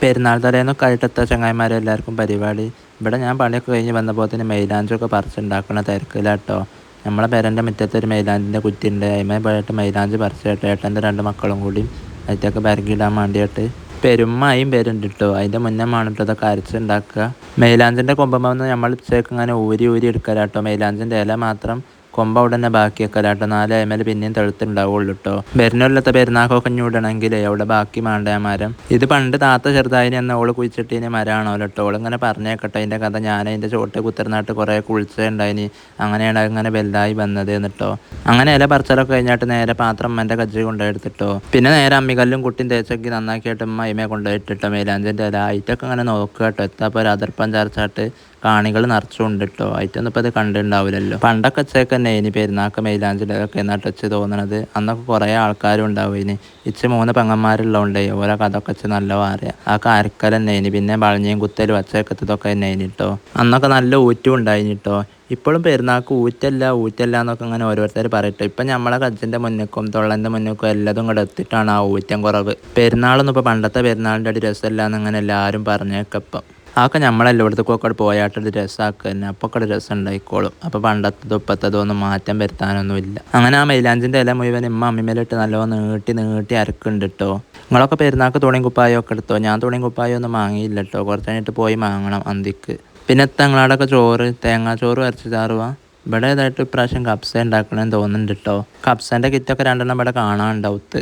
പെരുന്നാൾ തലേന്നൊക്കെ ആയിട്ടെത്താ ചങ്ങായിമാരെ എല്ലാവർക്കും പരിപാടി. ഇവിടെ ഞാൻ പണിയൊക്കെ കഴിഞ്ഞ് വന്നപ്പോൾ തന്നെ മൈലാഞ്ചൊക്കെ പറിച്ചുണ്ടാക്കണ തിരക്കിലാട്ടോ. നമ്മളെ പേരൻ്റെ മുറ്റത്ത് ഒരു മൈലാഞ്ചിൻ്റെ കുറ്റിയുണ്ട്. അതിന്മേൽ പോയിട്ട് മൈലാഞ്ചി പറിച്ചിട്ട് ഏട്ടൻ്റെ 2 മക്കളും കൂടി അതിൻ്റെയൊക്കെ ബരകിടാൻ വേണ്ടിയിട്ട് പെരുമ്മയും പേരുണ്ട് കേട്ടോ. അതിൻ്റെ മുന്നേ വേണം ഇതൊക്കെ അരച്ചുണ്ടാക്കുക. മൈലാഞ്ചിൻ്റെ കൊമ്പുമ്പോൾ നമ്മൾ ഉച്ചയ്ക്ക് ഇങ്ങനെ ഊരി ഊരി എടുക്കലാട്ടോ. മൈലാഞ്ചിൻ്റെ ഇല മാത്രം കൊമ്പ് അവിടെ തന്നെ ബാക്കി വെക്കലാട്ടോ. 4 അയമേൽ പിന്നെയും തെളുത്തുണ്ടാവുള്ളൂ കേട്ടോ. വരുന്നല്ലത്തെ പെരുന്നാക്കൊക്കെ ഞൂടണമെങ്കിൽ അവിടെ ബാക്കി വേണ്ട മരം. ഇത് പണ്ട് താത്ത ചെറുതായിന് എന്ന ഓള് കുഴിച്ചിട്ടീന് മരമാണോ കേട്ടോ. ഓളിങ്ങനെ പറഞ്ഞേക്കട്ടെ അതിൻ്റെ കഥ. ഞാൻ അതിൻ്റെ ചോട്ട് കുത്തിർന്നാട്ട് കുറേ കുളിച്ചുണ്ടായിന്. അങ്ങനെയാണ് അങ്ങനെ വലുതായി വന്നത് എന്നിട്ടോ. അങ്ങനെ ഇല പറിച്ചലൊക്കെ കഴിഞ്ഞിട്ട് നേരെ പാത്രം അമ്മൻ്റെ കജ്ജി കൊണ്ടുപോയെടുത്തിട്ടോ. പിന്നെ നേരെ അമ്മികല്ലും കുട്ടിയും തേച്ചൊക്കെ നന്നാക്കിയിട്ട് ഉമ്മ അയിമേ കൊണ്ടുപോയിട്ടിട്ടോ. മൈലാഞ്ചിൻ്റെ ഇല ആയിട്ടൊക്കെ അങ്ങനെ നോക്കുക കേട്ടോ. എത്താപ്പോൾ ഒരു അതിർപ്പം ചരച്ചാട്ട് കാണികൾ നിറച്ചുകൊണ്ട് കേട്ടോ. ആയിട്ടൊന്നും ഇപ്പോൾ അത് കണ്ടിട്ടുണ്ടാവില്ലല്ലോ. പണ്ടൊക്കെ ഉച്ചയ്ക്ക് തന്നെ ഇനി പെരുന്നാൾക്ക് മൈലാഞ്ചിൻ്റെ ഒക്കെ എന്നാട്ട് വെച്ച് തോന്നണത്. അന്നൊക്കെ കുറേ ആൾക്കാരും ഉണ്ടാവും. ഇനി 3 പെങ്ങന്മാരുള്ളതുകൊണ്ടേ ഓരോ കഥയൊക്കെ വെച്ച് നല്ല അറിയാം. ആ അരക്കൽ തന്നെ ഇനി പിന്നെ വളഞ്ഞയും കുത്തലും അച്ചക്കത്തതൊക്കെ തന്നെ ഇനിട്ടോ. അന്നൊക്കെ നല്ല ഊറ്റും ഉണ്ടായിട്ടോ. ഇപ്പോഴും പെരുന്നാൾക്ക് ഊറ്റല്ല എന്നൊക്കെ അങ്ങനെ ഓരോരുത്തർ പറയട്ടെ. ഇപ്പം നമ്മളെ കജ്ജിൻ്റെ മുന്നിക്കും തൊള്ളൻ്റെ മുന്നിക്കും എല്ലാതും കൂടെ എത്തിയിട്ടാണ് ആ ഊറ്റം കുറവ്. പെരുന്നാളൊന്നും ഇപ്പോൾ പണ്ടത്തെ പെരുന്നാളിൻ്റെ അടി രസമല്ല എന്നങ്ങനെ എല്ലാവരും പറഞ്ഞേക്കപ്പം. അതൊക്കെ നമ്മളെല്ലായിടത്തേക്കൊക്കെ പോയാട്ടൊരു രസമാക്കുക തന്നെ. അപ്പോൾ ഒക്കെ രസം ഉണ്ടായിക്കോളും. അപ്പോൾ പണ്ടത്തതോ ഇപ്പത്തതോ ഒന്നും മാറ്റം വരുത്താനൊന്നുമില്ല. അങ്ങനെ ആ മൈലാഞ്ചിൻ്റെ ഇല മുഴുവൻ അമ്മിമേലിട്ട് നല്ലോണം നീട്ടി അരക്കുന്നുണ്ട് കേട്ടോ. നിങ്ങളൊക്കെ പെരുന്നാൾക്ക് തുണിയും കുപ്പായം ഒക്കെ എടുത്തോ? ഞാൻ തുണിയും കുപ്പായം ഒന്നും വാങ്ങിയില്ല കേട്ടോ. കുറച്ച് കഴിഞ്ഞിട്ട് പോയി വാങ്ങണം അന്തിക്ക്. പിന്നെ തങ്ങളോടൊക്കെ തേങ്ങാച്ചോറ് അരച്ച് ചാറുവാ. ഇവിടെ ഏതായിട്ട് ഇപ്രാവശ്യം കപ്സ ഉണ്ടാക്കണമെന്ന് തോന്നുന്നുണ്ട് കേട്ടോ. കപ്സേൻ്റെ കിറ്റൊക്കെ 2 ഇവിടെ കാണാനുണ്ടാവത്ത്.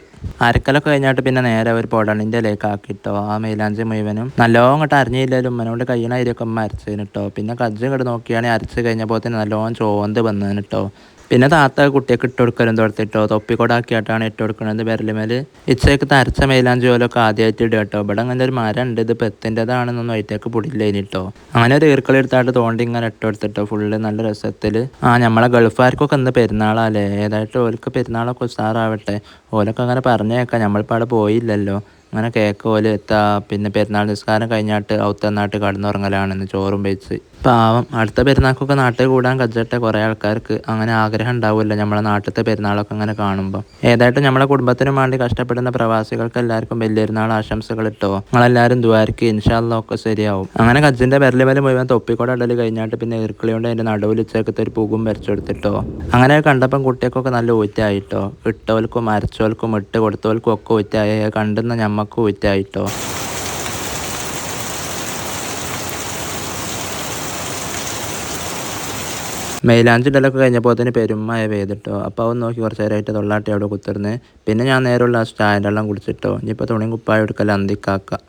അരക്കലൊക്കെ കഴിഞ്ഞിട്ട് പിന്നെ നേരെ ഒരു പൊടണിൻ്റെ ഇലയൊക്കെ ആക്കിട്ടോ. ആ മൈലാഞ്ചി മുഴുവനും നല്ലോണം ഇങ്ങോട്ട് അരിഞ്ഞില്ലാലും ഉമ്മനോട് കഴിയണ അരിയൊക്കെ ഉമ്മ അരച്ചതിന് കേട്ടോ. പിന്നെ കജ്ജ് ഇങ്ങോട്ട് നോക്കിയാണെങ്കിൽ അരച്ച് കഴിഞ്ഞപ്പോൾ തന്നെ നല്ലോണം ചോന്ത് വന്നതിന് കേട്ടോ. പിന്നെ താത്ത കുട്ടിയൊക്കെ ഇട്ട് കൊടുക്കലും തുടത്തിട്ടോ. തൊപ്പിക്കൊടാക്കിയിട്ടാണ് ഇട്ട് കൊടുക്കുന്നത് വിരലുമേൽ. ഇച്ചയ്ക്ക് അരച്ച മൈലാഞ്ചി പോലൊക്കെ ആദ്യമായിട്ട് ഇടുക കേട്ടോ. ഇവിടെ അങ്ങനെ ഒരു മരം ഉണ്ട്. ഇത് പെത്തിൻ്റെതാണെന്നൊന്നും അതിലേക്ക് പൊടിയില്ല ഇനിട്ടോ. അങ്ങനെ ഒരു ഈർക്കളെടുത്തായിട്ട് തോണ്ടി ഇങ്ങനെ ഇട്ട് കൊടുത്തിട്ടോ. ഫുള്ള് നല്ല രസത്തിൽ. നമ്മളെ ഗൾഫുകാർക്കൊക്കെ ഇന്ന് പെരുന്നാളല്ലേ. ഏതായിട്ട് ഓലക്ക് പെരുന്നാളൊക്കെ ഉഷാറാവട്ടെ. ഓലൊക്കെ അങ്ങനെ പറഞ്ഞേക്കാം. നമ്മളിപ്പോൾ അവിടെ പോയില്ലല്ലോ. അങ്ങനെ കേക്ക് പോലെ പിന്നെ പെരുന്നാൾ നിസ്കാരം കഴിഞ്ഞിട്ട് ഔത്തന്നാട്ട് കടന്നുറങ്ങലാണെന്ന് ചോറും വെച്ച്. പാവം അടുത്ത പെരുന്നാൾക്കൊക്കെ നാട്ടിൽ കൂടാൻ കജ്ജട്ടെ. കുറേ ആൾക്കാർക്ക് അങ്ങനെ ആഗ്രഹം ഉണ്ടാവില്ല നമ്മളെ നാട്ടിലത്തെ പെരുന്നാളൊക്കെ അങ്ങനെ കാണുമ്പോൾ. ഏതായിട്ടും നമ്മളെ കുടുംബത്തിനും വേണ്ടി കഷ്ടപ്പെടുന്ന പ്രവാസികൾക്ക് എല്ലാവർക്കും വലിയൊരുനാൾ ആശംസകൾ ഇട്ടോ. നിങ്ങളെല്ലാവരും ദ്വാരക്ക് ഇൻഷാ അല്ലാഹ് ഒക്കെ ശരിയാവും. അങ്ങനെ കജ്ജിൻ്റെ വിരലുമേൽ മുഴുവൻ തൊപ്പിക്കോടെ ഇടൽ കഴിഞ്ഞിട്ട് പിന്നെ ഈർക്കിളി കൊണ്ട് അതിൻ്റെ നടുവിൽ ഉച്ചക്കത്തെ ഒരു പൂവും വരച്ചെടുത്തിട്ടോ. അങ്ങനെ കണ്ടപ്പം കുട്ടികൾക്കൊക്കെ നല്ല ഊറ്റായിട്ടോ. ഇട്ടോൽക്കും അരച്ചോൽക്കും ഇട്ട് കൊടുത്തോൽക്കും ഒക്കെ ഊറ്റായി. കണ്ടുന്ന ഞമ്മക്കും ഊറ്റായിട്ടോ. മൈലാഞ്ചിടലൊക്കെ കഴിഞ്ഞപ്പോൾ തന്നെ പെരുമായ പെയ്തിട്ടോ. അപ്പോൾ അവൻ നോക്കി കുറച്ച് നേരമായിട്ട് തൊള്ളാട്ടി അവിടെ കുത്തിർന്ന്. പിന്നെ ഞാൻ നേരെയുള്ള സ്റ്റാൻഡെല്ലാം കുടിച്ചിട്ടോ. ഇനിയിപ്പോൾ തുണിയും കുപ്പായം എടുക്കൽ അന്തിക്കാക്കാം.